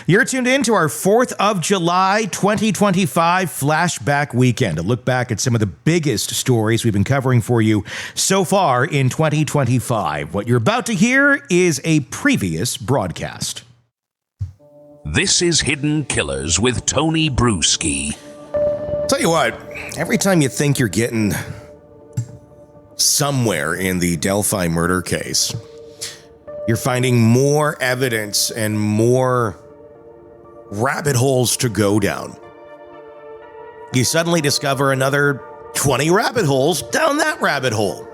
You're tuned in to our 4th of July 2025 flashback weekend, a look back at some of the biggest stories we've been covering for you so far in 2025. What you're about to hear is a previous broadcast. This is Hidden Killers with Tony Brueski. Tell you what, every time you think you're getting somewhere in the Delphi murder case, you're finding more evidence and more rabbit holes to go down. You suddenly discover another 20 rabbit holes down that rabbit hole.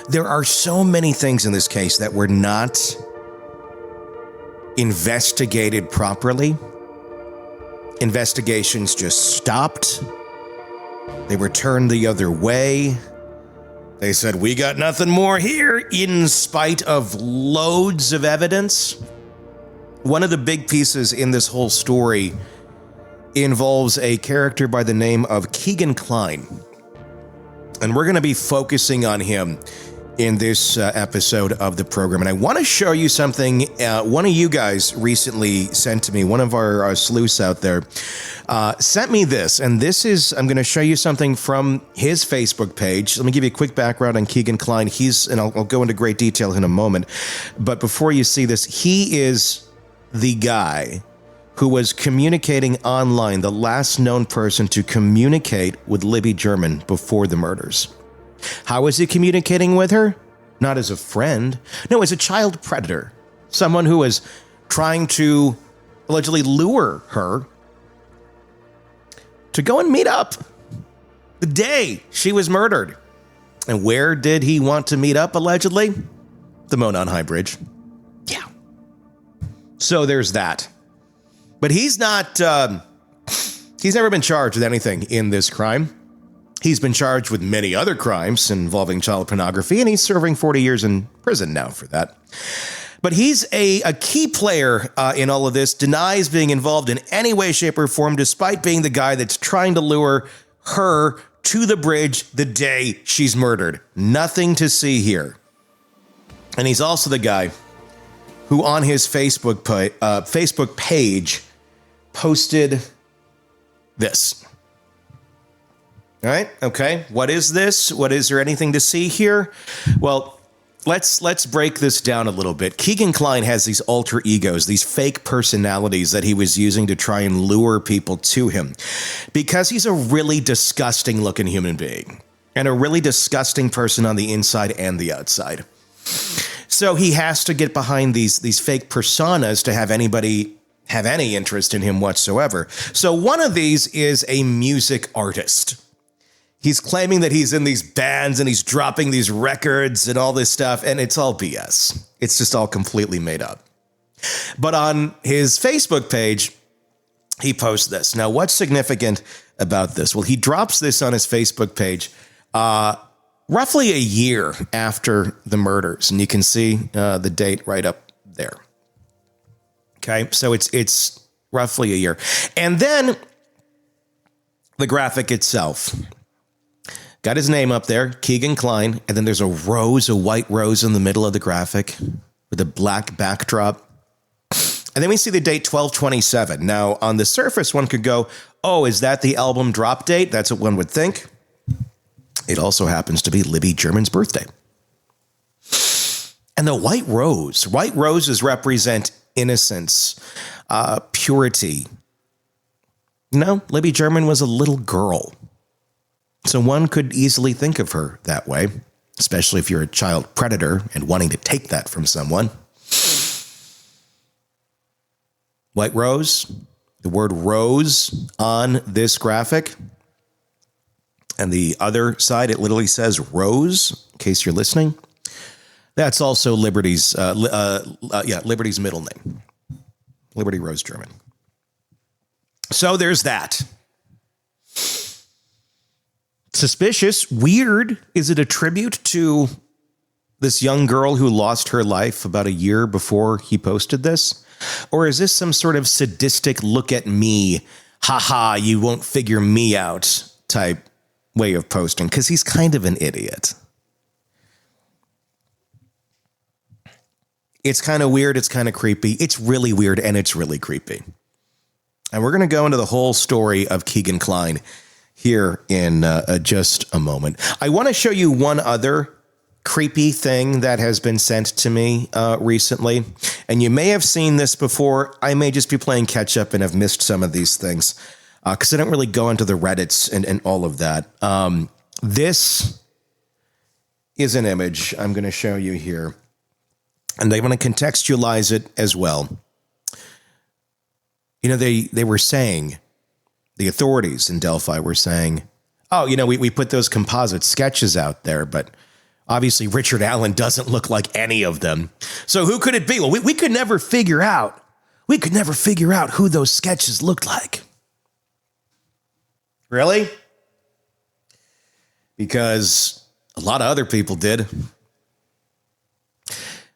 There are so many things in this case that were not investigated properly. Investigations just stopped. They were turned the other way. They said, we got nothing more here, in spite of loads of evidence. One of the big pieces in this whole story involves a character by the name of Kegan Kline. And we're going to be focusing on him in this episode of the program. And I want to show you something one of you guys recently sent to me. One of our sleuths out there sent me this. And this is, I'm going to show you something from his Facebook page. Let me give you a quick background on Kegan Kline. And I'll go into great detail in a moment. But before you see this, he is the guy who was communicating online, the last known person to communicate with Libby German before the murders. How was he communicating with her? Not as a friend. No, as a child predator. Someone who was trying to allegedly lure her to go and meet up the day she was murdered. And where did he want to meet up, allegedly? The Monon High Bridge. Yeah. So there's that. But he's not, he's never been charged with anything in this crime. He's been charged with many other crimes involving child pornography, and he's serving 40 years in prison now for that. But he's a key player in all of this, denies being involved in any way, shape, or form, despite being the guy that's trying to lure her to the bridge the day she's murdered. Nothing to see here. And he's also the guy who on his Facebook page posted this. All right. Okay. What is this? Is there anything to see here? Well, let's break this down a little bit. Kegan Kline has these alter egos, these fake personalities that he was using to try and lure people to him because he's a really disgusting looking human being and a really disgusting person on the inside and the outside. So he has to get behind these fake personas to have anybody have any interest in him whatsoever. So one of these is a music artist. He's claiming that he's in these bands and he's dropping these records and all this stuff, and it's all BS. It's just all completely made up. But on his Facebook page, he posts this. Now, what's significant about this? Well, he drops this on his Facebook page roughly a year after the murders, and you can see the date right up there. Okay, so it's roughly a year. And then the graphic itself. Got his name up there, Kegan Kline, and then there's a white rose in the middle of the graphic with a black backdrop. And then we see the date 12/27. Now, on the surface, one could go, oh, is that the album drop date? That's what one would think. It also happens to be Libby German's birthday. And the white roses represent innocence, purity. No, Libby German was a little girl. So one could easily think of her that way, especially if you're a child predator and wanting to take that from someone. White rose, the word rose on this graphic. And the other side, it literally says rose, in case you're listening. That's also Liberty's middle name. Liberty Rose German. So there's that. Suspicious, weird. Is it a tribute to this young girl who lost her life about a year before he posted this? Or is this some sort of sadistic look at me, haha, you won't figure me out type way of posting? Because he's kind of an idiot. It's kind of weird. It's kind of creepy. It's really weird and it's really creepy. And we're going to go into the whole story of Keegan Kline here in just a moment. I want to show you one other creepy thing that has been sent to me recently. And you may have seen this before. I may just be playing catch up and have missed some of these things because I don't really go into the Reddits and all of that. This is an image I'm going to show you here. And I want to contextualize it as well. You know, they were saying, the authorities in Delphi were saying, oh, you know, we put those composite sketches out there, but obviously Richard Allen doesn't look like any of them. So who could it be? Well, we could never figure out. We could never figure out who those sketches looked like. Really? Because a lot of other people did.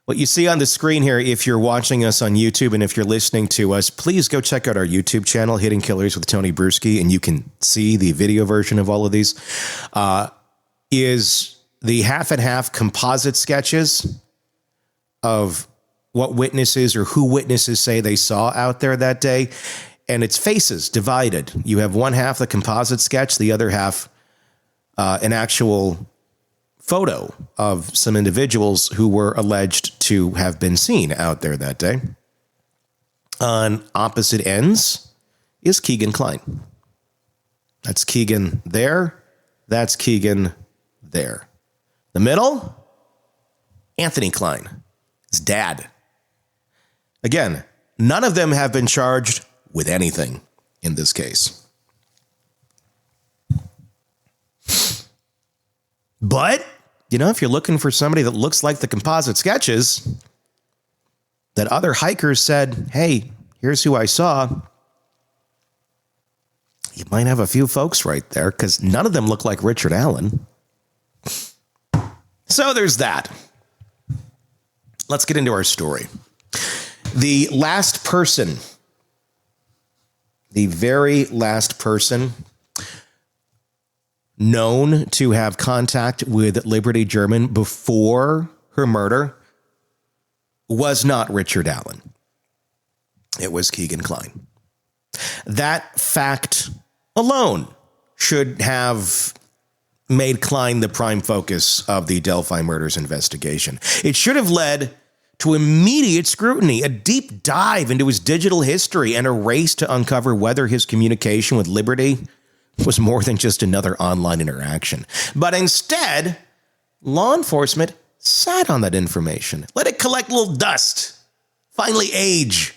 What you see on the screen here, if you're watching us on YouTube and if you're listening to us, please go check out our YouTube channel, Hidden Killers with Tony Brueski, and you can see the video version of all of these, is the half and half composite sketches of what witnesses or who witnesses say they saw out there that day. And it's faces divided. You have one half the composite sketch, the other half an actual photo of some individuals who were alleged to have been seen out there that day. On opposite ends is Keegan Kline. That's Keegan there. That's Keegan there. The middle, Anthony Kline, his dad. Again, none of them have been charged with anything in this case. But, you know, if you're looking for somebody that looks like the composite sketches that other hikers said, hey, here's who I saw, you might have a few folks right there because none of them look like Richard Allen. So there's that. Let's get into our story. The last person, the very last person known to have contact with Liberty German before her murder was not Richard Allen. It was Keegan Kline. That fact alone should have made Klein the prime focus of the Delphi Murders investigation. It should have led to immediate scrutiny, a deep dive into his digital history, and a race to uncover whether his communication with Liberty was more than just another online interaction. But instead, law enforcement sat on that information, let it collect a little dust, finally age,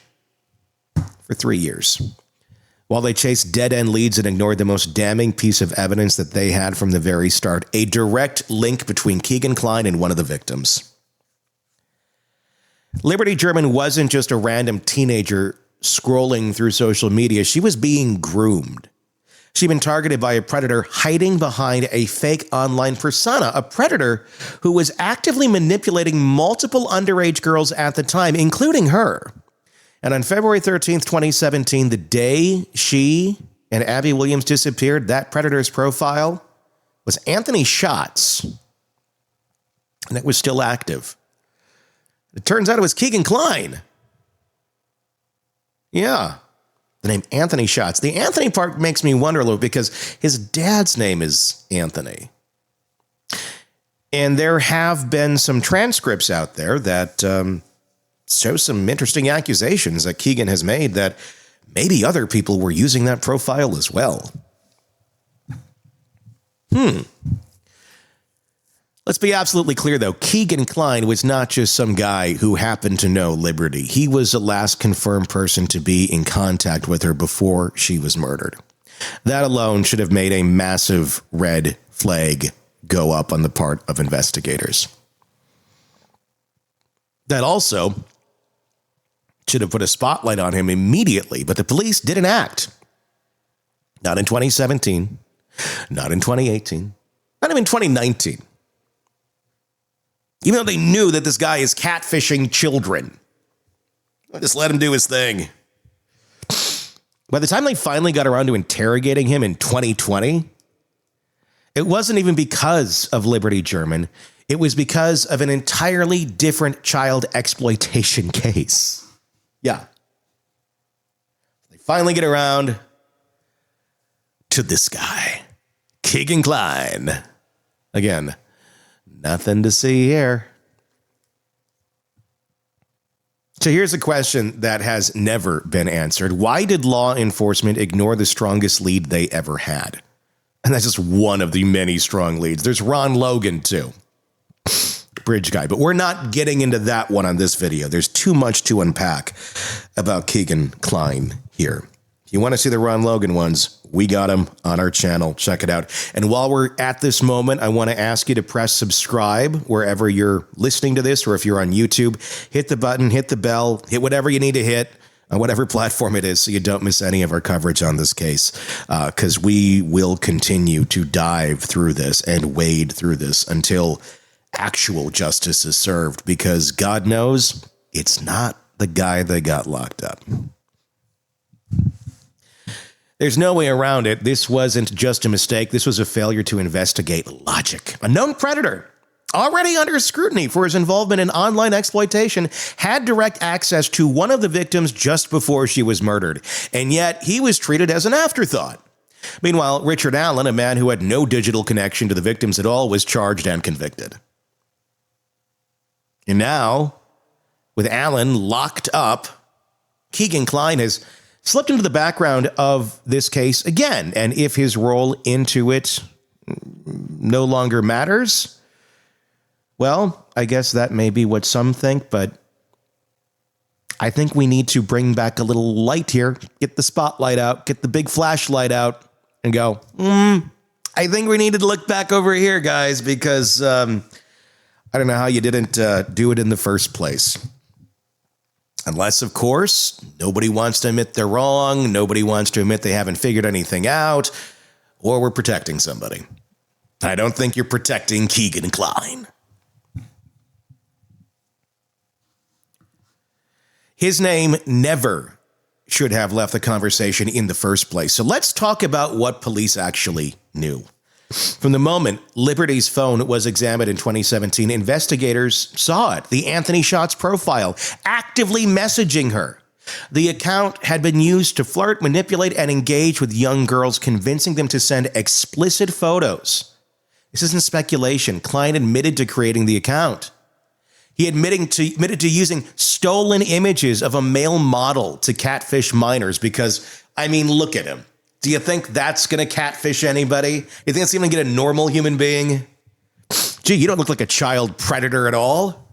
for 3 years. While they chased dead-end leads and ignored the most damning piece of evidence that they had from the very start, a direct link between Keegan Kline and one of the victims. Liberty German wasn't just a random teenager scrolling through social media. She was being groomed. She'd been targeted by a predator hiding behind a fake online persona, a predator who was actively manipulating multiple underage girls at the time, including her. And on February 13th, 2017, the day she and Abby Williams disappeared, that predator's profile was Anthony Schatz, and it was still active. It turns out it was Keegan Kline. Yeah. The name Anthony Schatz. The Anthony part makes me wonder a little because his dad's name is Anthony. And there have been some transcripts out there that show some interesting accusations that Keegan has made that maybe other people were using that profile as well. Let's be absolutely clear, though. Keegan Kline was not just some guy who happened to know Liberty. He was the last confirmed person to be in contact with her before she was murdered. That alone should have made a massive red flag go up on the part of investigators. That also should have put a spotlight on him immediately, but the police didn't act. Not in 2017, not in 2018, not even 2019. Even though they knew that this guy is catfishing children. Just let him do his thing. By the time they finally got around to interrogating him in 2020, it wasn't even because of Liberty German. It was because of an entirely different child exploitation case. Yeah. They finally get around to this guy, Kegan Kline. Again, nothing to see here. So here's a question that has never been answered. Why did law enforcement ignore the strongest lead they ever had? And that's just one of the many strong leads. There's Ron Logan, too. Bridge guy. But we're not getting into that one on this video. There's too much to unpack about Kegan Kline here. If you want to see the Ron Logan ones, we got them on our channel. Check it out. And while we're at this moment, I want to ask you to press subscribe wherever you're listening to this, or if you're on YouTube, hit the button, hit the bell, hit whatever you need to hit on whatever platform it is so you don't miss any of our coverage on this case, because we will continue to dive through this and wade through this until actual justice is served, because God knows it's not the guy that got locked up. There's no way around it. This wasn't just a mistake. This was a failure to investigate logic. A known predator, already under scrutiny for his involvement in online exploitation, had direct access to one of the victims just before she was murdered, and yet he was treated as an afterthought. Meanwhile, Richard Allen, a man who had no digital connection to the victims at all, was charged and convicted. And now, with Allen locked up, Kegan Kline has slipped into the background of this case again. And if his role into it no longer matters, well, I guess that may be what some think, but I think we need to bring back a little light here, get the spotlight out, get the big flashlight out, and go, I think we need to look back over here, guys, because I don't know how you didn't do it in the first place. Unless, of course, nobody wants to admit they're wrong, nobody wants to admit they haven't figured anything out, or we're protecting somebody. I don't think you're protecting Kegan Kline. His name never should have left the conversation in the first place. So let's talk about what police actually knew. From the moment Liberty's phone was examined in 2017, investigators saw it, the Anthony Shots profile, actively messaging her. The account had been used to flirt, manipulate, and engage with young girls, convincing them to send explicit photos. This isn't speculation. Klein admitted to creating the account. He admitted to using stolen images of a male model to catfish minors because, I mean, look at him. Do you think that's going to catfish anybody? You think it's going to get a normal human being? Gee, you don't look like a child predator at all.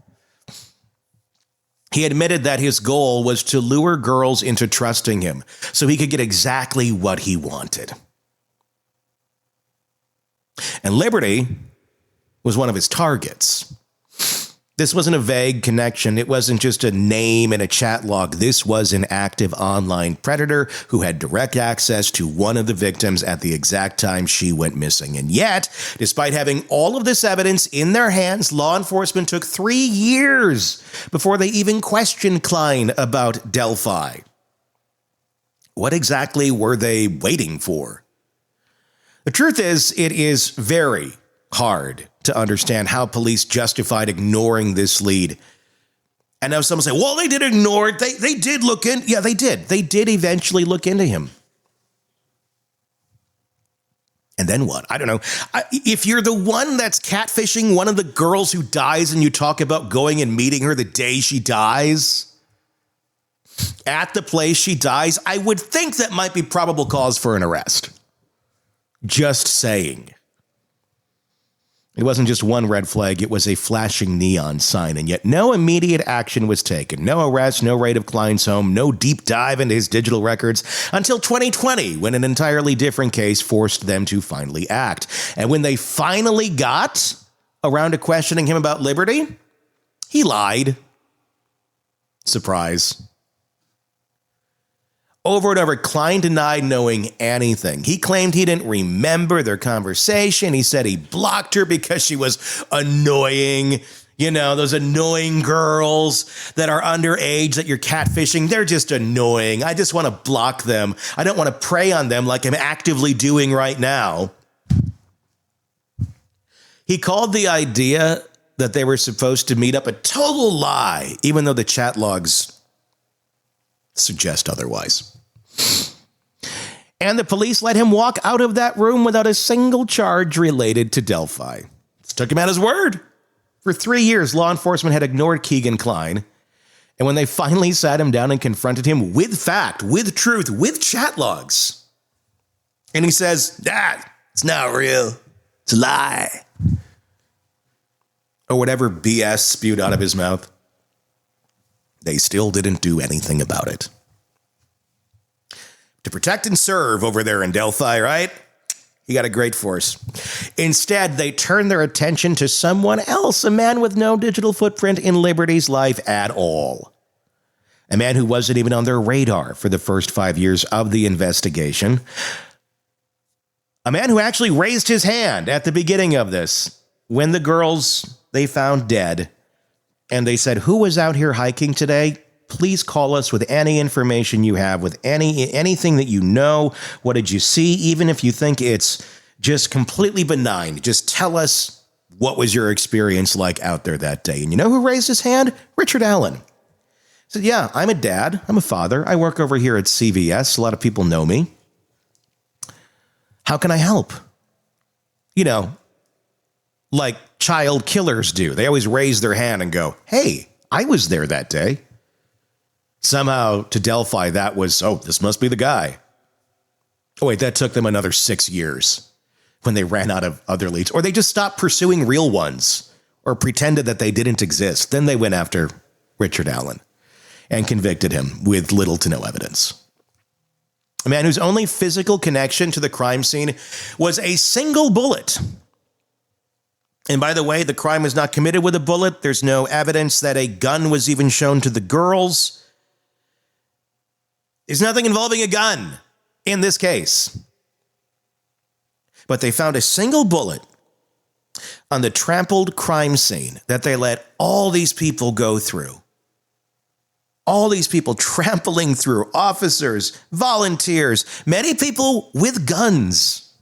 He admitted that his goal was to lure girls into trusting him so he could get exactly what he wanted. And Liberty was one of his targets. This wasn't a vague connection. It wasn't just a name in a chat log. This was an active online predator who had direct access to one of the victims at the exact time she went missing. And yet, despite having all of this evidence in their hands, law enforcement took 3 years before they even questioned Klein about Delphi. What exactly were they waiting for? The truth is, it is very hard to understand how police justified ignoring this lead. And now someone say, well, they did ignore it. They did look in. Yeah, they did. They did eventually look into him. And then what? I don't know. If you're the one that's catfishing one of the girls who dies and you talk about going and meeting her the day she dies, at the place she dies, I would think that might be probable cause for an arrest. Just saying. It wasn't just one red flag, it was a flashing neon sign, and yet no immediate action was taken. No arrest, no raid of Klein's home, no deep dive into his digital records until 2020, when an entirely different case forced them to finally act. And when they finally got around to questioning him about Liberty, he lied. Surprise. Over and over, Klein denied knowing anything. He claimed he didn't remember their conversation. He said he blocked her because she was annoying. You know, those annoying girls that are underage that you're catfishing, they're just annoying. I just want to block them. I don't want to prey on them like I'm actively doing right now. He called the idea that they were supposed to meet up. A total lie, even though the chat logs suggest otherwise. And the police let him walk out of that room without a single charge related to Delphi. Just took him at his word. For 3 years, law enforcement had ignored Kegan Kline. And when they finally sat him down and confronted him with fact, with truth, with chat logs, and he says, it's not real. It's a lie. Or whatever BS spewed out of his mouth, they still didn't do anything about it. To protect and serve over there in Delphi, right? You got a great force. Instead, they turned their attention to someone else, a man with no digital footprint in Liberty's life at all. A man who wasn't even on their radar for the first 5 years of the investigation. A man who actually raised his hand at the beginning of this when the girls they found dead. And they said, who was out here hiking today? Please call us with any information you have, with anything that you know. What did you see? Even if you think it's just completely benign, just tell us what was your experience like out there that day. And you know who raised his hand? Richard Allen. He said, yeah, I'm a dad. I'm a father. I work over here at CVS. A lot of people know me. How can I help? You know, like child killers do. They always raise their hand and go, hey, I was there that day. Somehow to Delphi, that was, this must be the guy. Oh, wait, that took them another 6 years when they ran out of other leads. Or they just stopped pursuing real ones or pretended that they didn't exist. Then they went after Richard Allen and convicted him with little to no evidence. A man whose only physical connection to the crime scene was a single bullet. And by the way, the crime was not committed with a bullet. There's no evidence that a gun was even shown to the girls. There's nothing involving a gun in this case. But they found a single bullet on the trampled crime scene that they let all these people go through. All these people trampling through, officers, volunteers, many people with guns.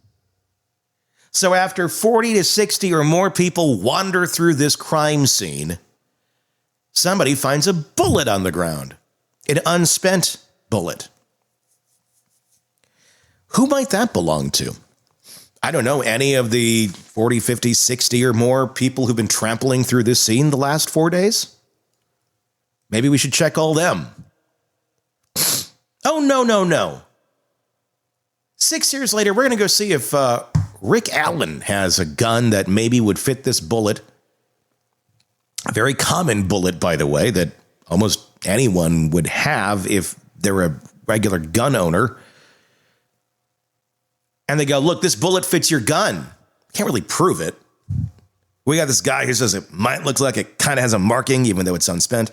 So after 40 to 60 or more people wander through this crime scene, somebody finds a bullet on the ground, an unspent bullet. Who might that belong to? I don't know, any of the 40, 50, 60 or more people who've been trampling through this scene the last 4 days? Maybe we should check all them. Oh, no. 6 years later, we're going to go see if Rick Allen has a gun that maybe would fit this bullet. A very common bullet, by the way, that almost anyone would have if they're a regular gun owner. And they go, look, this bullet fits your gun. Can't really prove it. We got this guy who says it might look like it kind of has a marking, even though it's unspent.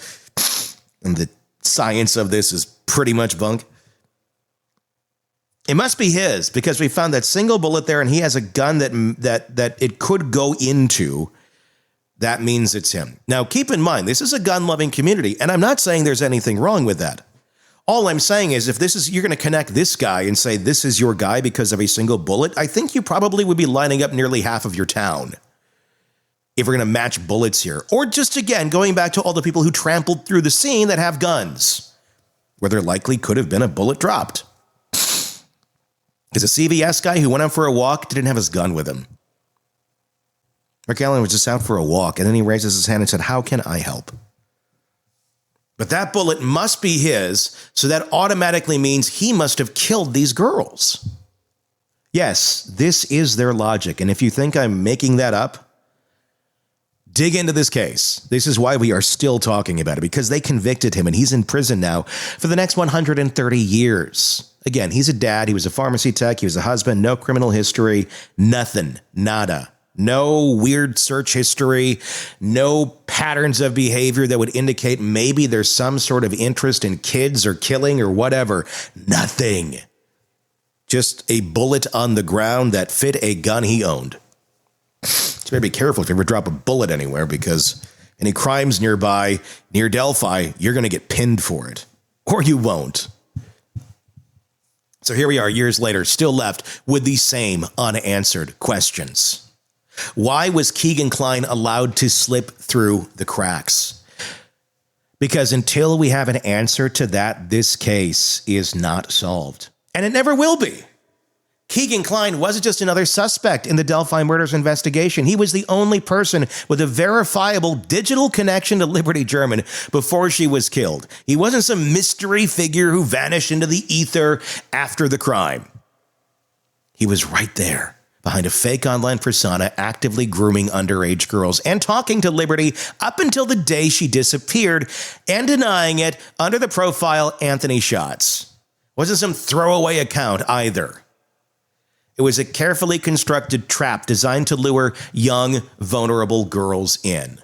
And the science of this is pretty much bunk. It must be his, because we found that single bullet there, and he has a gun that it could go into. That means it's him. Now, keep in mind, this is a gun-loving community, and I'm not saying there's anything wrong with that. All I'm saying is if you're going to connect this guy and say this is your guy because of a single bullet, I think you probably would be lining up nearly half of your town if we're going to match bullets here. Or just, again, going back to all the people who trampled through the scene that have guns, where there likely could have been a bullet dropped. Because a CVS guy who went out for a walk didn't have his gun with him. Rick Allen was just out for a walk, and then he raises his hand and said, how can I help? But that bullet must be his, so that automatically means he must have killed these girls. Yes, this is their logic, and if you think I'm making that up, dig into this case. This is why we are still talking about it, because they convicted him, and he's in prison now for the next 130 years. Again, he's a dad, he was a pharmacy tech, he was a husband, no criminal history, nothing, nada. No weird search history, no patterns of behavior that would indicate maybe there's some sort of interest in kids or killing or whatever. Nothing. Just a bullet on the ground that fit a gun he owned. So better be careful if you ever drop a bullet anywhere, because any crimes nearby, near Delphi, you're going to get pinned for it. Or you won't. So here we are years later, still left with the same unanswered questions. Why was Keegan Kline allowed to slip through the cracks? Because until we have an answer to that, this case is not solved. And it never will be. Keegan Kline wasn't just another suspect in the Delphi Murders investigation. He was the only person with a verifiable digital connection to Liberty German before she was killed. He wasn't some mystery figure who vanished into the ether after the crime. He was right there, behind a fake online persona, actively grooming underage girls and talking to Liberty up until the day she disappeared and denying it under the profile Anthony Shots. Wasn't some throwaway account either. It was a carefully constructed trap designed to lure young, vulnerable girls in.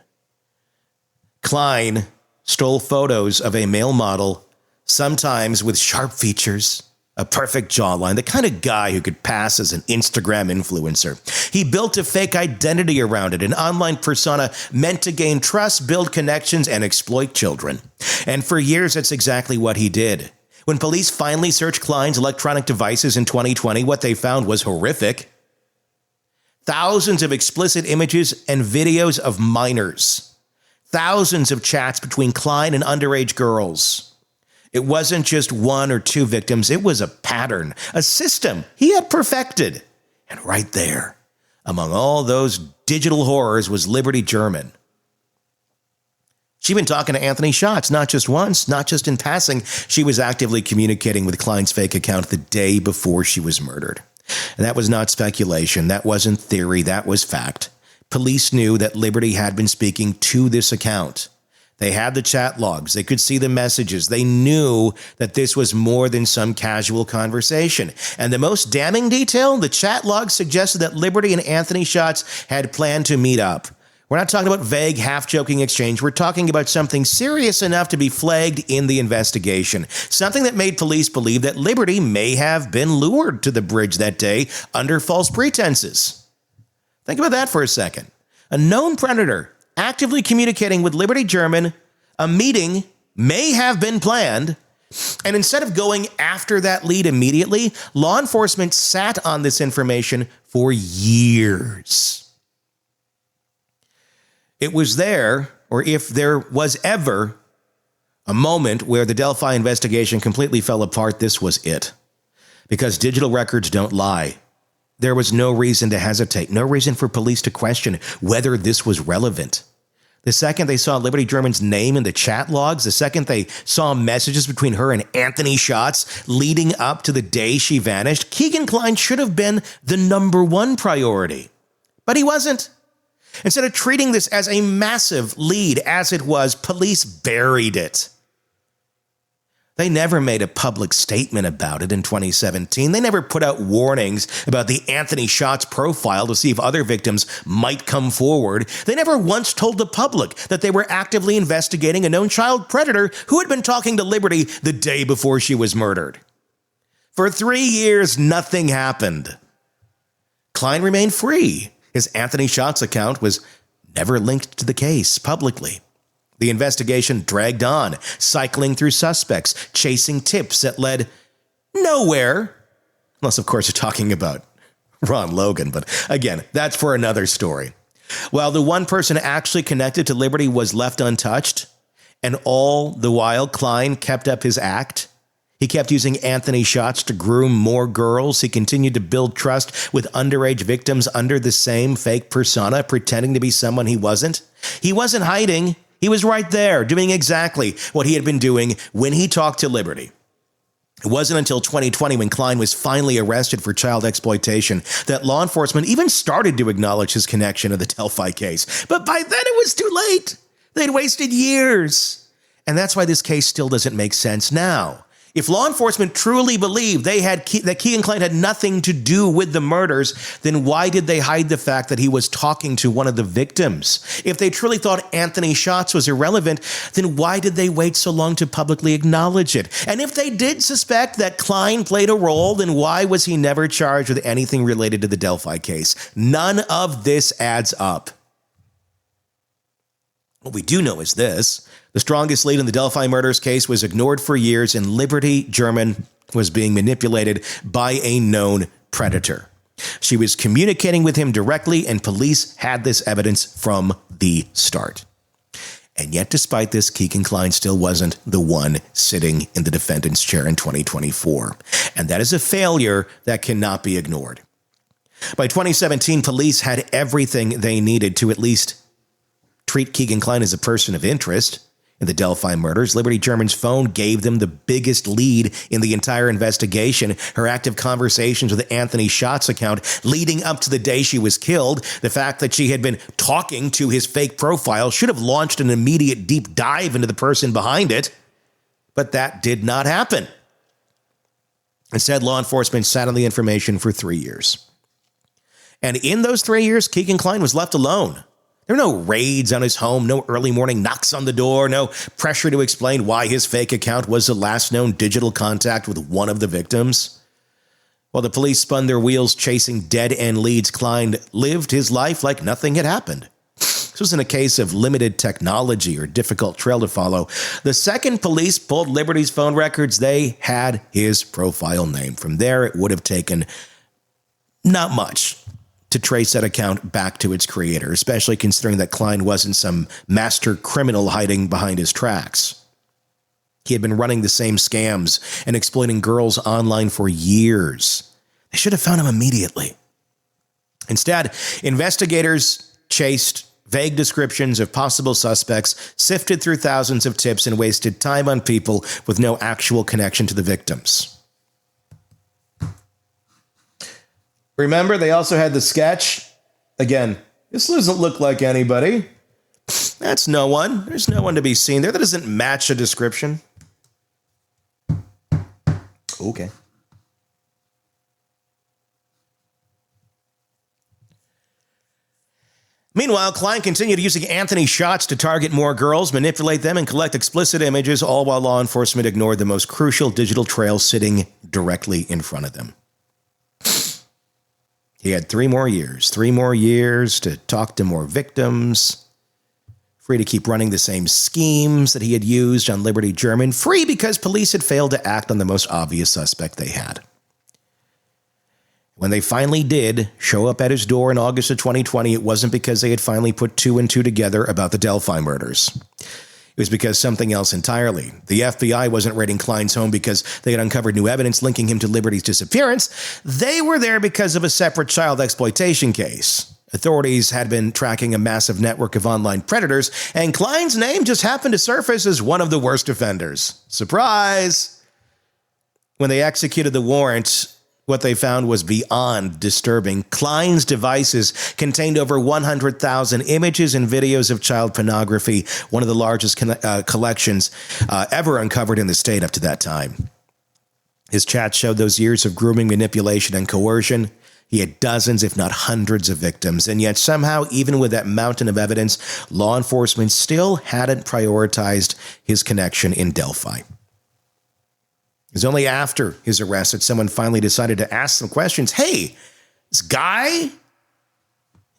Klein stole photos of a male model, sometimes with sharp features, a perfect jawline, the kind of guy who could pass as an Instagram influencer. He built a fake identity around it, an online persona meant to gain trust, build connections, and exploit children. And for years, that's exactly what he did. When police finally searched Kline's electronic devices in 2020, what they found was horrific. Thousands of explicit images and videos of minors. Thousands of chats between Kline and underage girls. It wasn't just one or two victims. It was a pattern, a system he had perfected. And right there, among all those digital horrors, was Liberty German. She'd been talking to Anthony Shots, not just once, not just in passing. She was actively communicating with Kline's fake account the day before she was murdered. And that was not speculation. That wasn't theory. That was fact. Police knew that Liberty had been speaking to this account. They had the chat logs. They could see the messages. They knew that this was more than some casual conversation. And the most damning detail, the chat logs suggested that Liberty and Anthony Shots had planned to meet up. We're not talking about vague, half-joking exchange. We're talking about something serious enough to be flagged in the investigation. Something that made police believe that Liberty may have been lured to the bridge that day under false pretenses. Think about that for a second. A known predator actively communicating with Liberty German, a meeting may have been planned, and instead of going after that lead immediately, law enforcement sat on this information for years. It was there, or if there was ever, a moment where the Delphi investigation completely fell apart, this was it. Because digital records don't lie. There was no reason to hesitate, no reason for police to question whether this was relevant. The second they saw Liberty German's name in the chat logs, the second they saw messages between her and Anthony Shots leading up to the day she vanished, Keegan Kline should have been the number one priority. But he wasn't. Instead of treating this as a massive lead as it was, police buried it. They never made a public statement about it in 2017. They never put out warnings about the Anthony Shots profile to see if other victims might come forward. They never once told the public that they were actively investigating a known child predator who had been talking to Liberty the day before she was murdered. For 3 years, nothing happened. Kline remained free. His Anthony Shots account was never linked to the case publicly. The investigation dragged on, cycling through suspects, chasing tips that led nowhere. Unless, of course, you're talking about Ron Logan, but again, that's for another story. While the one person actually connected to Liberty was left untouched, and all the while Kline kept up his act, he kept using Anthony Shots to groom more girls. He continued to build trust with underage victims under the same fake persona, pretending to be someone he wasn't. He wasn't hiding. He was right there, doing exactly what he had been doing when he talked to Liberty. It wasn't until 2020, when Kline was finally arrested for child exploitation, that law enforcement even started to acknowledge his connection to the Delphi case. But by then it was too late. They'd wasted years. And that's why this case still doesn't make sense now. If law enforcement truly believed that Keegan Kline had nothing to do with the murders, then why did they hide the fact that he was talking to one of the victims? If they truly thought Anthony Shots was irrelevant, then why did they wait so long to publicly acknowledge it? And if they did suspect that Kline played a role, then why was he never charged with anything related to the Delphi case? None of this adds up. What we do know is this. The strongest lead in the Delphi Murders case was ignored for years, and Liberty German was being manipulated by a known predator. She was communicating with him directly, and police had this evidence from the start. And yet, despite this, Keegan Kline still wasn't the one sitting in the defendant's chair in 2024. And that is a failure that cannot be ignored. By 2017, police had everything they needed to at least treat Keegan Kline as a person of interest. In the Delphi murders, Liberty German's phone gave them the biggest lead in the entire investigation. Her active conversations with Anthony Schott's account leading up to the day she was killed, the fact that she had been talking to his fake profile should have launched an immediate deep dive into the person behind it. But that did not happen. Instead, law enforcement sat on the information for 3 years. And in those 3 years, Keegan Kline was left alone. There were no raids on his home, no early morning knocks on the door, no pressure to explain why his fake account was the last known digital contact with one of the victims. While the police spun their wheels chasing dead-end leads, Klein lived his life like nothing had happened. This wasn't a case of limited technology or difficult trail to follow. The second police pulled Liberty's phone records, they had his profile name. From there, it would have taken not much to trace that account back to its creator, especially considering that Klein wasn't some master criminal hiding behind his tracks. He had been running the same scams and exploiting girls online for years. They should have found him immediately. Instead, investigators chased vague descriptions of possible suspects, sifted through thousands of tips, and wasted time on people with no actual connection to the victims. Remember, they also had the sketch. Again, this doesn't look like anybody. That's no one. There's no one to be seen there. That doesn't match a description. Okay. Meanwhile, Klein continued using Anthony shots to target more girls, manipulate them, and collect explicit images, all while law enforcement ignored the most crucial digital trail sitting directly in front of them. He had 3 more years to talk to more victims, free to keep running the same schemes that he had used on Liberty German, free because police had failed to act on the most obvious suspect they had. When they finally did show up at his door in August of 2020, it wasn't because they had finally put 2 and 2 together about the Delphi murders. It was because something else entirely. The FBI wasn't raiding Klein's home because they had uncovered new evidence linking him to Liberty's disappearance. They were there because of a separate child exploitation case. Authorities had been tracking a massive network of online predators, and Klein's name just happened to surface as one of the worst offenders. Surprise! When they executed the warrant, what they found was beyond disturbing. Klein's devices contained over 100,000 images and videos of child pornography, one of the largest collections ever uncovered in the state up to that time. His chat showed those years of grooming, manipulation, and coercion. He had dozens, if not hundreds, of victims, and yet somehow, even with that mountain of evidence, law enforcement still hadn't prioritized his connection in Delphi. It was only after his arrest that someone finally decided to ask some questions. Hey, this guy, he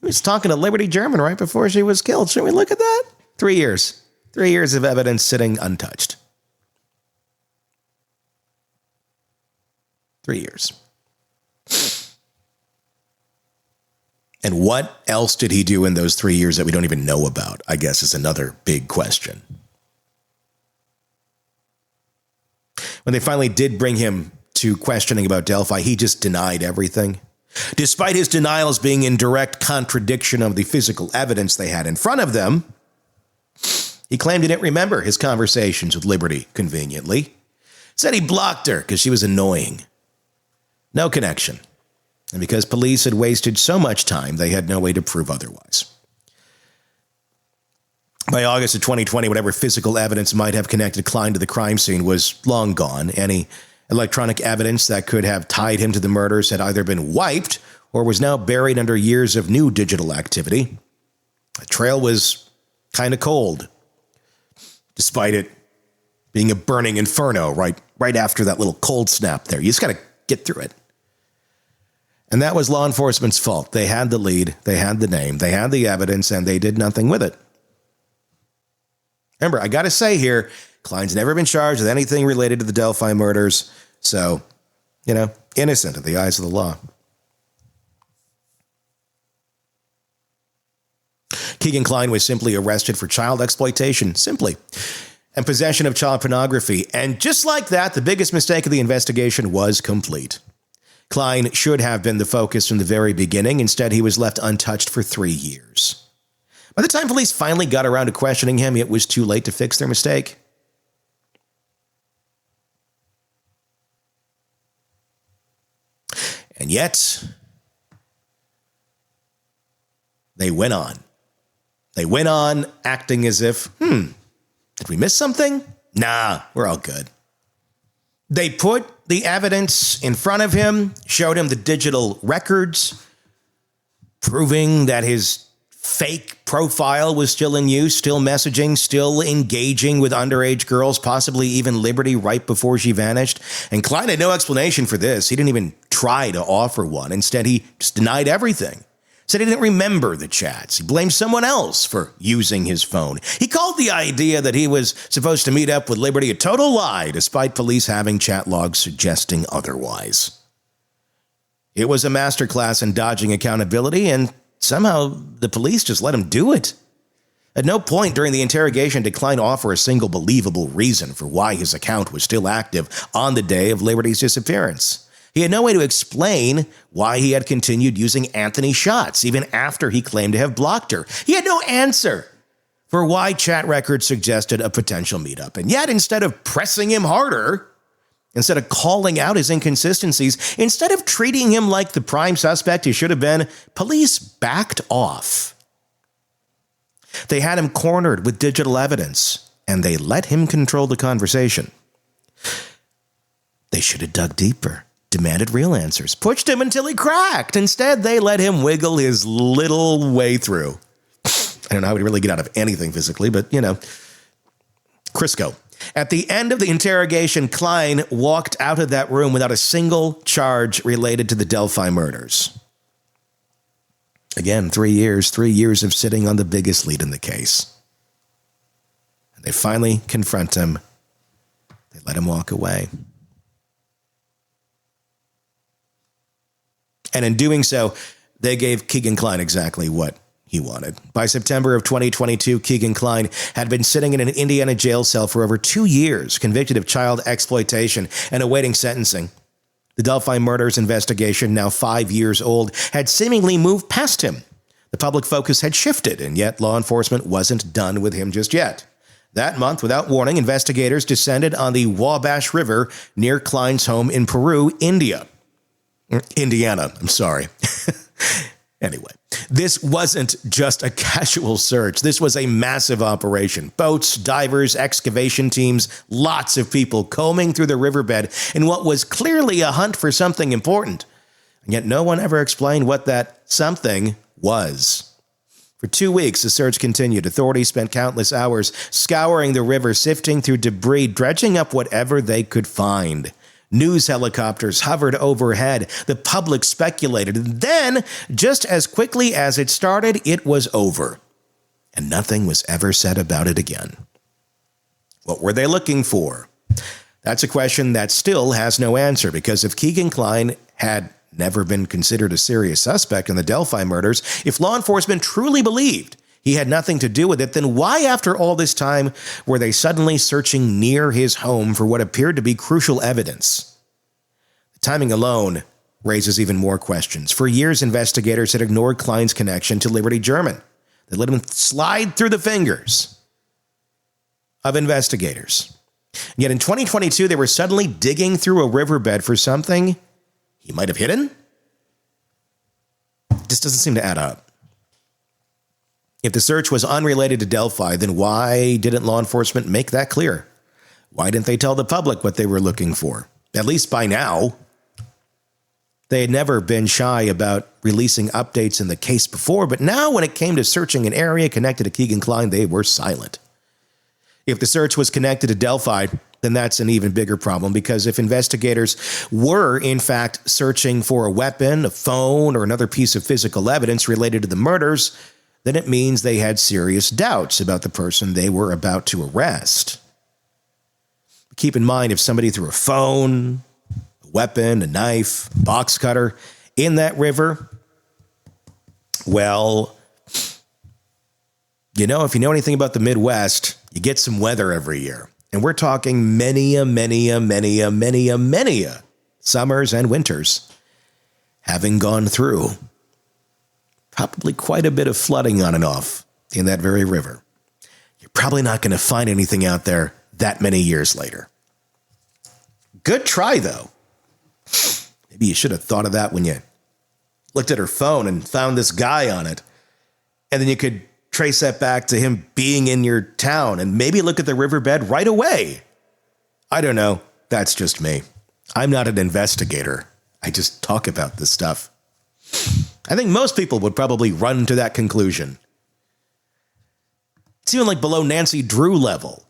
was talking to Liberty German right before she was killed. Should we look at that? 3 years. 3 years of evidence sitting untouched. 3 years. And what else did he do in those 3 years that we don't even know about, I guess, is another big question. When they finally did bring him to questioning about Delphi, he just denied everything. Despite his denials being in direct contradiction of the physical evidence they had in front of them, he claimed he didn't remember his conversations with Liberty, conveniently. Said he blocked her because she was annoying. No connection. And because police had wasted so much time, they had no way to prove otherwise. By August of 2020, whatever physical evidence might have connected Klein to the crime scene was long gone. Any electronic evidence that could have tied him to the murders had either been wiped or was now buried under years of new digital activity. The trail was kind of cold, despite it being a burning inferno right after that little cold snap there. You just got to get through it. And that was law enforcement's fault. They had the lead, they had the name, they had the evidence, and they did nothing with it. Remember, I got to say here, Klein's never been charged with anything related to the Delphi murders. So, innocent in the eyes of the law. Keegan Kline was simply arrested for child exploitation, simply, and possession of child pornography. And just like that, the biggest mistake of the investigation was complete. Klein should have been the focus from the very beginning. Instead, he was left untouched for 3 years. By the time police finally got around to questioning him, it was too late to fix their mistake. And yet, they went on. They went on acting as if, did we miss something? Nah, we're all good. They put the evidence in front of him, showed him the digital records, proving that his fake profile was still in use, still messaging, still engaging with underage girls, possibly even Liberty right before she vanished. And Klein had no explanation for this. He didn't even try to offer one. Instead, he just denied everything. Said he didn't remember the chats. He blamed someone else for using his phone. He called the idea that he was supposed to meet up with Liberty a total lie, despite police having chat logs suggesting otherwise. It was a masterclass in dodging accountability, and somehow the police just let him do it. At no point during the interrogation did Klein offer a single believable reason for why his account was still active on the day of Liberty's disappearance. He had no way to explain why he had continued using Anthony shots, even after he claimed to have blocked her. He had no answer for why chat records suggested a potential meetup. And yet, instead of pressing him harder, instead of calling out his inconsistencies, instead of treating him like the prime suspect he should have been, police backed off. They had him cornered with digital evidence, and they let him control the conversation. They should have dug deeper, demanded real answers, pushed him until he cracked. Instead, they let him wiggle his little way through. I don't know how he'd really get out of anything physically, but, Crisco. At the end of the interrogation, Klein walked out of that room without a single charge related to the Delphi murders. Again, 3 years of sitting on the biggest lead in the case. And they finally confront him. They let him walk away. And in doing so, they gave Keegan Kline exactly what he wanted. By September of 2022, Keegan Kline had been sitting in an Indiana jail cell for over 2 years, convicted of child exploitation and awaiting sentencing. The Delphi Murders investigation, now 5 years old, had seemingly moved past him. The public focus had shifted, and yet law enforcement wasn't done with him just yet. That month, without warning, investigators descended on the Wabash River near Kline's home in Peru, Indiana. Anyway, this wasn't just a casual search. This was a massive operation. Boats, divers, excavation teams, lots of people combing through the riverbed in what was clearly a hunt for something important. And yet no one ever explained what that something was. For 2 weeks, the search continued. Authorities spent countless hours scouring the river, sifting through debris, dredging up whatever they could find. News helicopters hovered overhead. The public speculated. And then, just as quickly as it started, it was over. And nothing was ever said about it again. What were they looking for? That's a question that still has no answer, because if Keegan Kline had never been considered a serious suspect in the Delphi murders, if law enforcement truly believed he had nothing to do with it, then why, after all this time, were they suddenly searching near his home for what appeared to be crucial evidence? The timing alone raises even more questions. For years, investigators had ignored Kline's connection to Liberty German. They let him slide through the fingers of investigators. And yet in 2022, they were suddenly digging through a riverbed for something he might have hidden? This doesn't seem to add up. If the search was unrelated to Delphi, then why didn't law enforcement make that clear? Why didn't they tell the public what they were looking for? At least by now. They had never been shy about releasing updates in the case before, but now when it came to searching an area connected to Keegan Kline, they were silent. If the search was connected to Delphi, then that's an even bigger problem, because if investigators were, in fact, searching for a weapon, a phone, or another piece of physical evidence related to the murders, then it means they had serious doubts about the person they were about to arrest. Keep in mind, if somebody threw a phone, a weapon, a knife, a box cutter in that river, well, You know, if you know anything about the Midwest, you get some weather every year. And we're talking many summers and winters having gone through probably quite a bit of flooding on and off in that very river. You're probably not going to find anything out there that many years later. Good try, though. Maybe you should have thought of that when you looked at her phone and found this guy on it. And then you could trace that back to him being in your town and maybe look at the riverbed right away. I don't know. That's just me. I'm not an investigator. I just talk about this stuff. I think most people would probably run to that conclusion. It's even like below Nancy Drew level.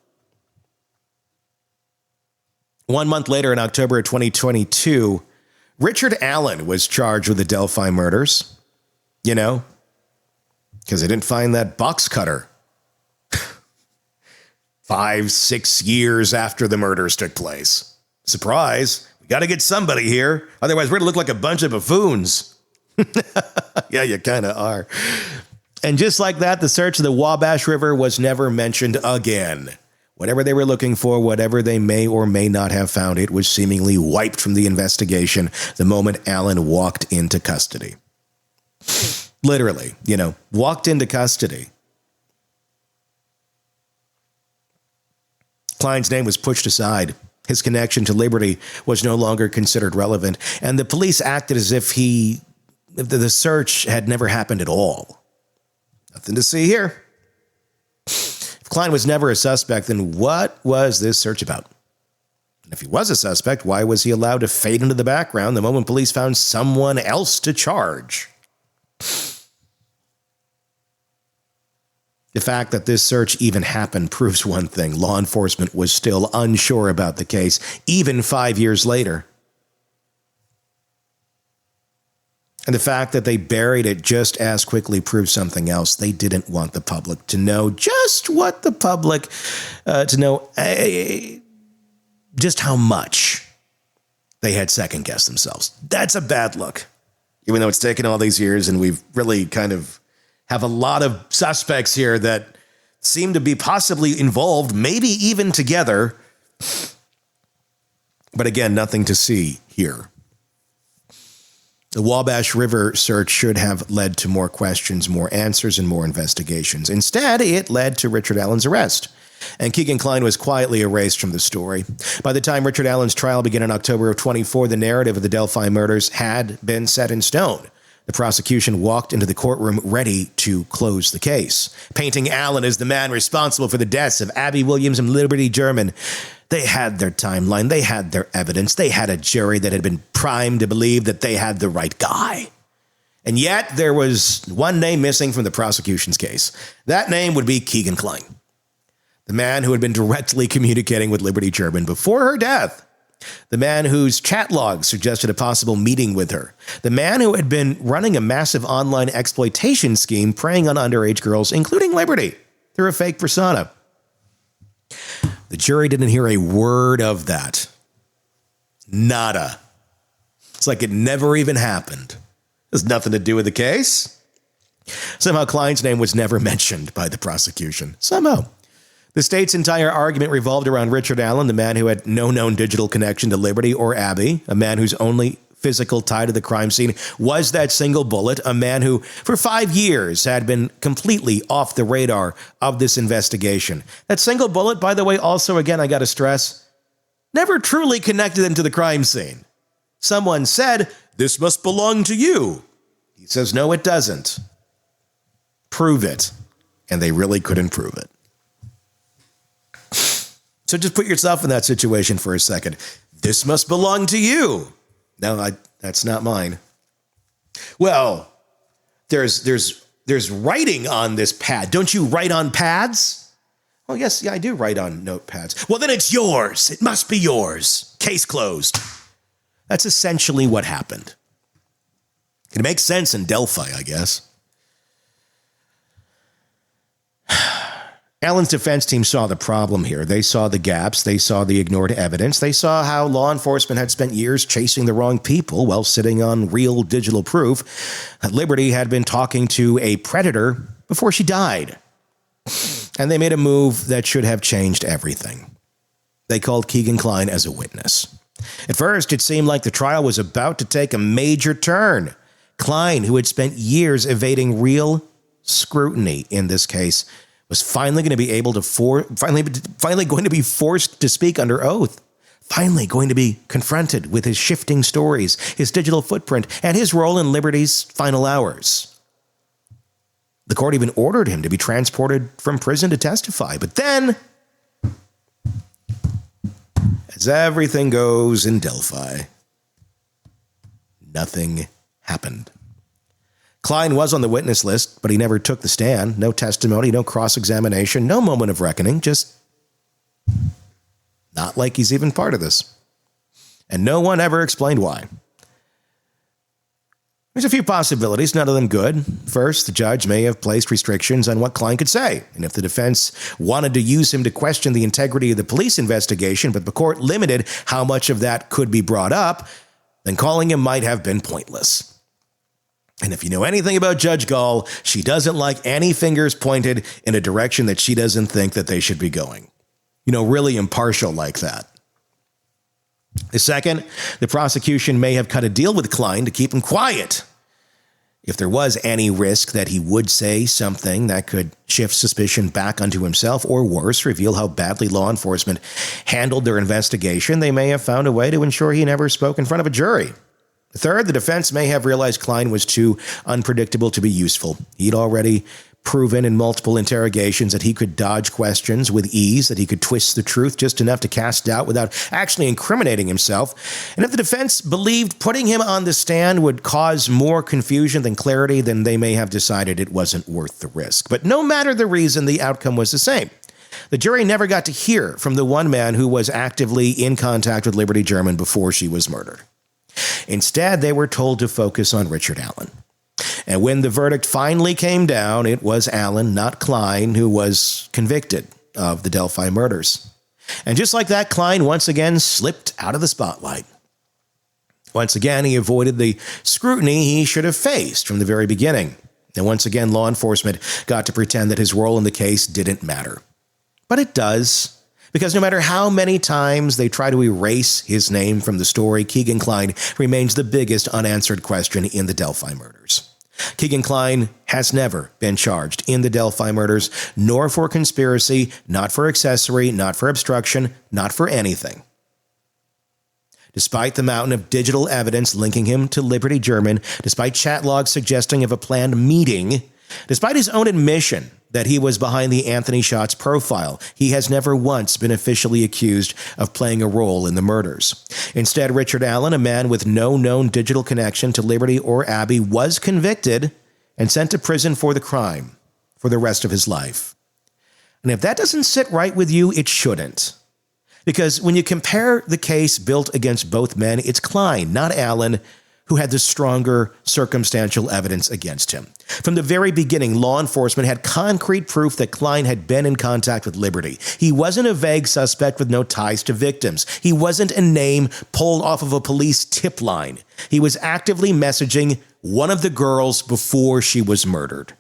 1 month later, in October of 2022, Richard Allen was charged with the Delphi murders. You know, because they didn't find that box cutter 5-6 years after the murders took place. Surprise. We got to get somebody here. Otherwise, we're going to look like a bunch of buffoons. Yeah, you kind of are. And just like that, the search of the Wabash River was never mentioned again. Whatever they were looking for, whatever they may or may not have found, it was seemingly wiped from the investigation the moment Allen walked into custody. Literally, you know, walked into custody. Klein's name was pushed aside. His connection to Liberty was no longer considered relevant, and the police acted as if the search had never happened at all. Nothing to see here. If Klein was never a suspect, then what was this search about? And if he was a suspect, why was he allowed to fade into the background the moment police found someone else to charge? The fact that this search even happened proves one thing. Law enforcement was still unsure about the case, even 5 years later. And the fact that they buried it just as quickly proves something else. They didn't want the public to know just what the public, to know just how much they had second-guessed themselves. That's a bad look. Even though it's taken all these years and we've really kind of have a lot of suspects here that seem to be possibly involved, maybe even together. But again, nothing to see here. The Wabash River search should have led to more questions, more answers, and more investigations. Instead, it led to Richard Allen's arrest. And Keegan Kline was quietly erased from the story. By the time Richard Allen's trial began in October of 24, the narrative of the Delphi murders had been set in stone. The prosecution walked into the courtroom ready to close the case, painting Allen as the man responsible for the deaths of Abby Williams and Liberty German. They had their timeline. They had their evidence. They had a jury that had been primed to believe that they had the right guy. And yet there was one name missing from the prosecution's case. That name would be Kegan Kline, the man who had been directly communicating with Liberty German before her death. The man whose chat logs suggested a possible meeting with her. The man who had been running a massive online exploitation scheme preying on underage girls, including Liberty, through a fake persona. The jury didn't hear a word of that. Nada. It's like it never even happened. Has nothing to do with the case. Somehow Klein's name was never mentioned by the prosecution. Somehow. The state's entire argument revolved around Richard Allen, the man who had no known digital connection to Liberty or Abby, a man whose only physical tie to the crime scene was that single bullet, a man who, for 5 years, had been completely off the radar of this investigation. That single bullet, by the way, also, again, I got to stress, never truly connected him to the crime scene. Someone said, "This must belong to you." He says, "No, it doesn't." Prove it. And they really couldn't prove it. So just put yourself in that situation for a second. This must belong to you. No, that's not mine. Well, there's writing on this pad. Don't you write on pads? Well, yes, yeah, I do write on notepads. Well, then it's yours. It must be yours. Case closed. That's essentially what happened. It makes sense in Delphi, I guess. Allen's defense team saw the problem here. They saw the gaps. They saw the ignored evidence. They saw how law enforcement had spent years chasing the wrong people while sitting on real digital proof that Liberty had been talking to a predator before she died. And they made a move that should have changed everything. They called Keegan Kline as a witness. At first, it seemed like the trial was about to take a major turn. Klein, who had spent years evading real scrutiny in this case, was finally going to be able to finally going to be forced to speak under oath. Finally going to be confronted with his shifting stories, his digital footprint, and his role in Liberty's final hours. The court even ordered him to be transported from prison to testify. But then, as everything goes in Delphi, nothing happened. Klein was on the witness list, but he never took the stand. No testimony, no cross-examination, no moment of reckoning, just not like he's even part of this. And no one ever explained why. There's a few possibilities, none of them good. First, the judge may have placed restrictions on what Klein could say, and if the defense wanted to use him to question the integrity of the police investigation, but the court limited how much of that could be brought up, then calling him might have been pointless. And if you know anything about Judge Gall, she doesn't like any fingers pointed in a direction that she doesn't think that they should be going. Really impartial like that. Second, the prosecution may have cut a deal with Klein to keep him quiet. If there was any risk that he would say something that could shift suspicion back onto himself, or worse, reveal how badly law enforcement handled their investigation, they may have found a way to ensure he never spoke in front of a jury. Third, the defense may have realized Klein was too unpredictable to be useful. He'd already proven in multiple interrogations that he could dodge questions with ease, that he could twist the truth just enough to cast doubt without actually incriminating himself. And if the defense believed putting him on the stand would cause more confusion than clarity, then they may have decided it wasn't worth the risk. But no matter the reason, the outcome was the same. The jury never got to hear from the one man who was actively in contact with Liberty German before she was murdered. Instead, they were told to focus on Richard Allen. And when the verdict finally came down, it was Allen, not Klein, who was convicted of the Delphi murders. And just like that, Klein once again slipped out of the spotlight. Once again, he avoided the scrutiny he should have faced from the very beginning. And once again, law enforcement got to pretend that his role in the case didn't matter. But it does. Because no matter how many times they try to erase his name from the story, Keegan Kline remains the biggest unanswered question in the Delphi murders. Keegan Kline has never been charged in the Delphi murders, nor for conspiracy, not for accessory, not for obstruction, not for anything. Despite the mountain of digital evidence linking him to Liberty German, despite chat logs suggesting of a planned meeting, despite his own admission that he was behind the Anthony Shots profile, he has never once been officially accused of playing a role in the murders. Instead, Richard Allen, a man with no known digital connection to Liberty or Abby, was convicted and sent to prison for the crime for the rest of his life. And if that doesn't sit right with you, it shouldn't. Because when you compare the case built against both men, it's Kline, not Allen, who had the stronger circumstantial evidence against him. From the very beginning, law enforcement had concrete proof that Kline had been in contact with Liberty. He wasn't a vague suspect with no ties to victims. He wasn't a name pulled off of a police tip line. He was actively messaging one of the girls before she was murdered.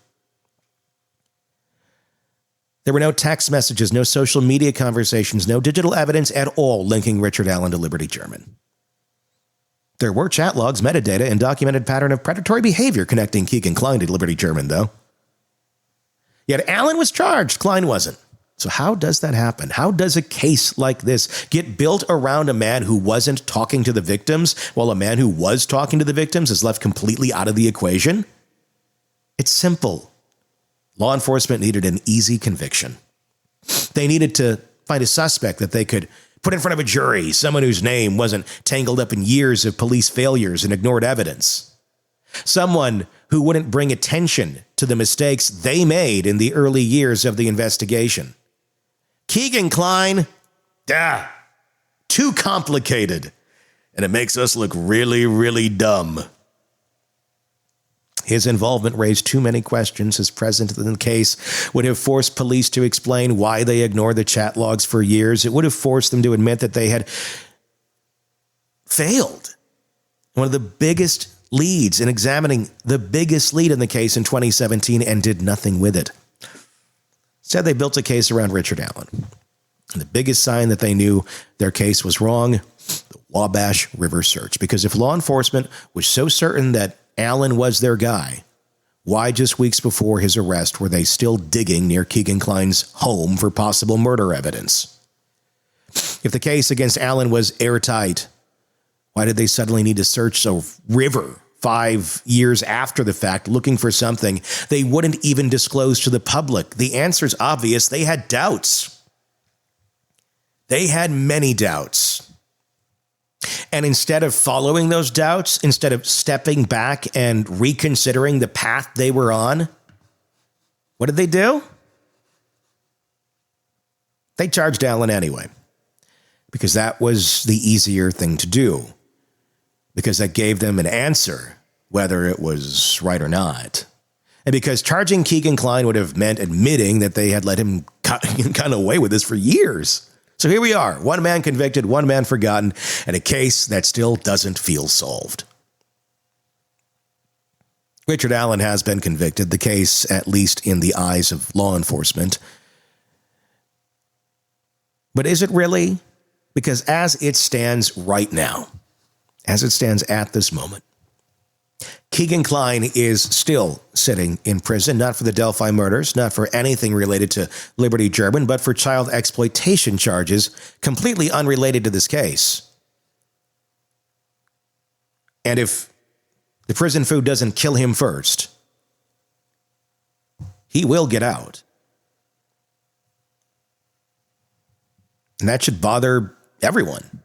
There were no text messages, no social media conversations, no digital evidence at all linking Richard Allen to Liberty German. There were chat logs, metadata, and documented pattern of predatory behavior connecting Keegan Kline to Liberty German, though. Yet Allen was charged, Kline wasn't. So how does that happen? How does a case like this get built around a man who wasn't talking to the victims, while a man who was talking to the victims is left completely out of the equation? It's simple. Law enforcement needed an easy conviction. They needed to find a suspect that they could put in front of a jury, someone whose name wasn't tangled up in years of police failures and ignored evidence. Someone who wouldn't bring attention to the mistakes they made in the early years of the investigation. Keegan Kline, too complicated, and it makes us look really, really dumb. His involvement raised too many questions. His presence in the case would have forced police to explain why they ignored the chat logs for years. It would have forced them to admit that they had failed. One of the biggest leads in examining the biggest lead in the case in 2017 and did nothing with it. It's Instead, they built a case around Richard Allen. And the biggest sign that they knew their case was wrong, the Wabash River search. Because if law enforcement was so certain that Allen was their guy, why just weeks before his arrest were they still digging near Kegan Kline's home for possible murder evidence? If the case against Allen was airtight, why did they suddenly need to search a river 5 years after the fact looking for something they wouldn't even disclose to the public? The answer's obvious. They had doubts. They had many doubts. And instead of following those doubts, instead of stepping back and reconsidering the path they were on, what did they do? They charged Allen anyway, because that was the easier thing to do, because that gave them an answer, whether it was right or not. And because charging Keegan Kline would have meant admitting that they had let him kind of away with this for years. So here we are, one man convicted, one man forgotten, and a case that still doesn't feel solved. Richard Allen has been convicted, the case, at least in the eyes of law enforcement. But is it really? Because as it stands right now, as it stands at this moment, Kegan Kline is still sitting in prison, not for the Delphi murders, not for anything related to Liberty German, but for child exploitation charges completely unrelated to this case. And if the prison food doesn't kill him first, he will get out. And that should bother everyone.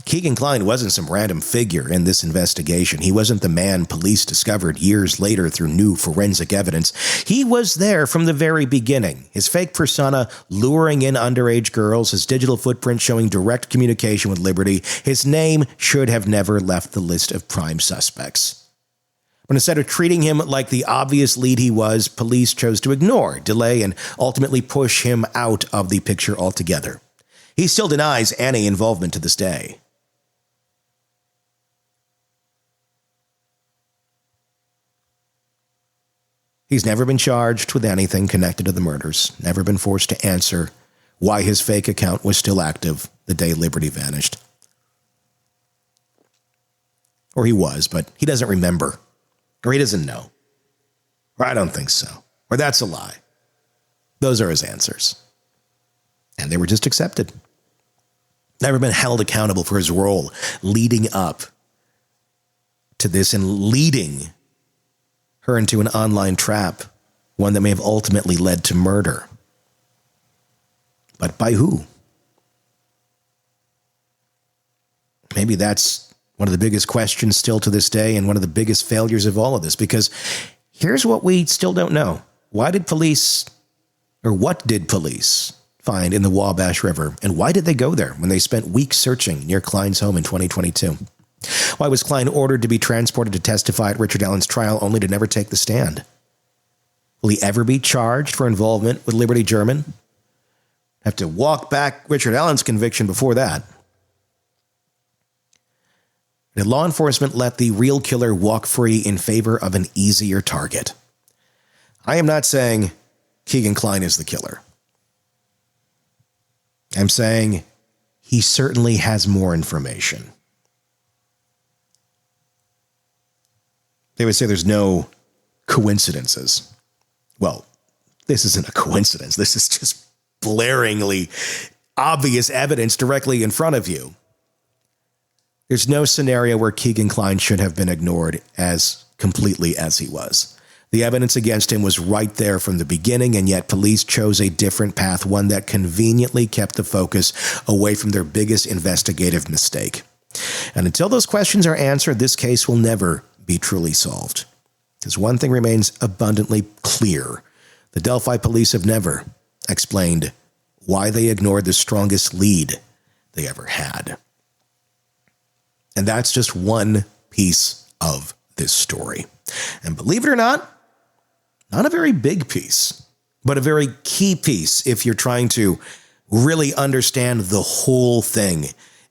Kegan Kline wasn't some random figure in this investigation. He wasn't the man police discovered years later through new forensic evidence. He was there from the very beginning. His fake persona luring in underage girls, his digital footprint showing direct communication with Liberty. His name should have never left the list of prime suspects. But instead of treating him like the obvious lead he was, police chose to ignore, delay, and ultimately push him out of the picture altogether. He still denies any involvement to this day. He's never been charged with anything connected to the murders, never been forced to answer why his fake account was still active the day Liberty vanished. Or he was, but he doesn't remember. Or he doesn't know. Or I don't think so. Or that's a lie. Those are his answers. And they were just accepted. Never been held accountable for his role leading up to this and leading her into an online trap, one that may have ultimately led to murder. But by who? Maybe that's one of the biggest questions still to this day and one of the biggest failures of all of this, because here's what we still don't know. What did police find in the Wabash River, and why did they go there when they spent weeks searching near Kline's home in 2022? Why was Kline ordered to be transported to testify at Richard Allen's trial only to never take the stand? Will he ever be charged for involvement with Liberty German? Have to walk back Richard Allen's conviction before that. Did law enforcement let the real killer walk free in favor of an easier target? I am not saying Kegan Kline is the killer. I'm saying he certainly has more information. They would say there's no coincidences. Well, this isn't a coincidence. This is just blaringly obvious evidence directly in front of you. There's no scenario where Kegan Kline should have been ignored as completely as he was. The evidence against him was right there from the beginning, and yet police chose a different path, one that conveniently kept the focus away from their biggest investigative mistake. And until those questions are answered, this case will never be truly solved. Because one thing remains abundantly clear. The Delphi police have never explained why they ignored the strongest lead they ever had. And that's just one piece of this story. And believe it or not a very big piece, but a very key piece if you're trying to really understand the whole thing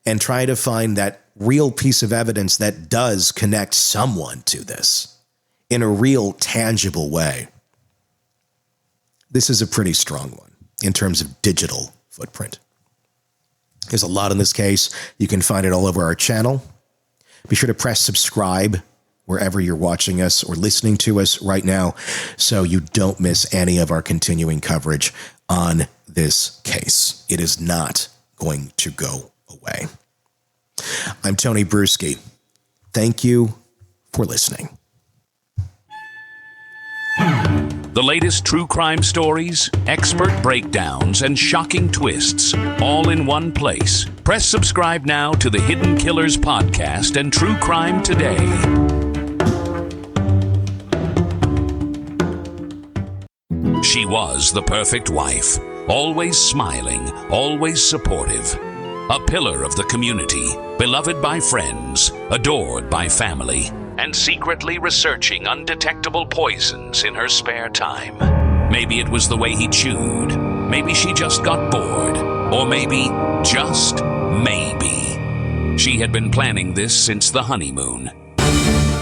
and try to find that real piece of evidence that does connect someone to this in a real tangible way. this is a pretty strong one in terms of digital footprint. There's a lot in this case. You can find it all over our channel. Be sure to press subscribe wherever you're watching us or listening to us right now so you don't miss any of our continuing coverage on this case. It is not going to go away. I'm Tony Brueski. Thank you for listening. The latest true crime stories, expert breakdowns, and shocking twists, all in one place. Press subscribe now to the Hidden Killers podcast and True Crime Today. She was the perfect wife, always smiling, always supportive. A pillar of the community, beloved by friends, adored by family, and secretly researching undetectable poisons in her spare time. Maybe it was the way he chewed. Maybe she just got bored. Or maybe, just maybe, she had been planning this since the honeymoon.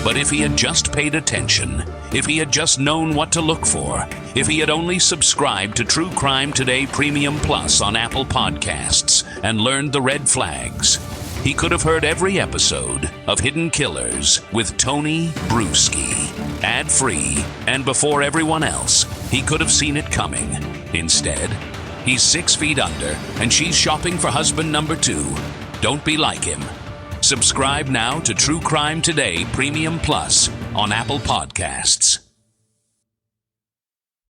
But if he had just paid attention, if he had just known what to look for, if he had only subscribed to True Crime Today Premium Plus on Apple Podcasts and learned the red flags, he could have heard every episode of Hidden Killers with Tony Brueski, ad-free, and before everyone else. He could have seen it coming. Instead, he's 6 feet under, and she's shopping for husband number 2. Don't be like him. Subscribe now to True Crime Today Premium Plus on Apple Podcasts.